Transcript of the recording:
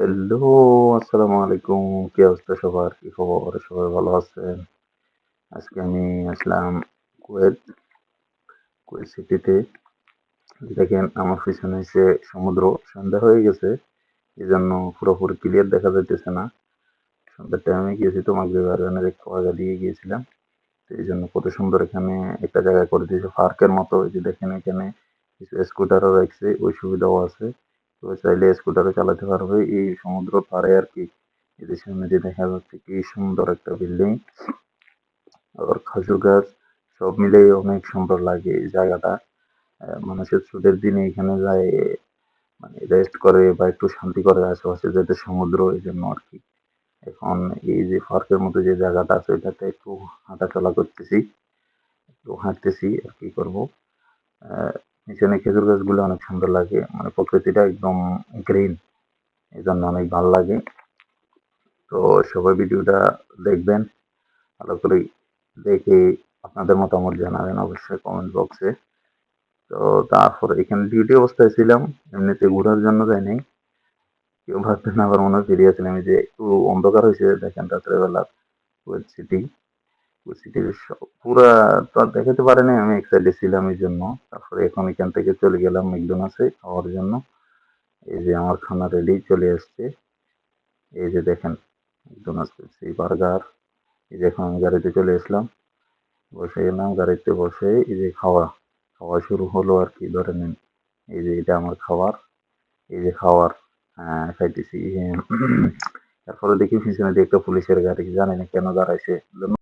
Hello, আসসালামু আলাইকুম। কি অবস্থা সবার? কি খবর? সবাই ভালো আছেন? আজকে আমি আসলাম কুয়েত, কুয়েত সিটিতে। দেখেন আমার পিছনে হইছে সমুদ্র। সন্ধ্যা হয়ে গেছে। এজন্য পুরোপুরি ক্লিয়ার দেখা যাইতেছে না। সন্ধ্যার টাইমে গিয়েছি তো মাগরিব আজানের একটু আগে দিয়ে গিয়েছিলাম। তো এইজন্য কত সুন্দর এখানে একটা জায়গা করে দিয়েছে পার্কের মতো। এই যে দেখেন এখানে কিছু স্কুটারও রাখছে, ওই সুবিধাও আছে। তো চাইলে স্কুটারও চালাতে পারবে এই সমুদ্র পাড়ে আরকি। এই যে সামনে দিয়ে দেখা যাচ্ছে কি সুন্দর একটা বিল্ডিং। আবার খেজুর গাছ সব মিলেই অনেক সুন্দর লাগে এই জায়গাটা। মানুষের ছুটির দিনে এখানে যায় মানে রেস্ট করে বা একটু শান্তি করে আশেপাশে যেহেতু সমুদ্র এইজন্য আরকি। এখন এই যে পার্কের মতো যে জায়গাটা আছে ওইটাতে একটু হাঁটাচলা করতেছি, একটু হাঁটতেছি আর কি করবো। পিছনে খেজুর গাছগুলো অনেক সুন্দর লাগে মানে প্রকৃতিটা একদম গ্রিন এই জন্য অনেক ভালো লাগে। তো সবাই ভিডিওটা দেখবেন ভালো করে দেখে আপনাদের মতামত জানাবেন অবশ্যই কমেন্ট বক্সে। তো তারপরে এখানে ডিউটি অবস্থায় ছিলাম, এমনিতে ঘোরার জন্য যাই নাই। কেউ ভাববেন আবার মনে হয় ফিরে আসলাম, এই যে একটু অন্ধকার হয়েছে দেখেন রাত্রেবেলা কুয়েত সিটি। কুয়েত সিটির পুরা তো আর দেখাতে পারি নাই, আমি এক সাইডে ছিলাম এই জন্য। তারপরে এখন এখান থেকে চলে গেলাম ম্যাকডোনাল্ডসে খাওয়ার জন্য। এই যে আমার খানা রেডি চলে আসছে। এই যে দেখেন ম্যাকডোনাল্ডস পেয়েছি বার্গার। এই যে এখন আমি গাড়িতে চলে আসলাম, বসে গেলাম গাড়িতে বসে এই যে খাওয়া খাওয়া শুরু হলো আর কি ধরে নিন। এই যে এটা আমার খাবার, এই যে খাওয়ার খাইতেছি। তারপরে দেখি পিছনে দিয়ে একটা পুলিশের গাড়ি, জানি না কেন দাঁড়াইছে।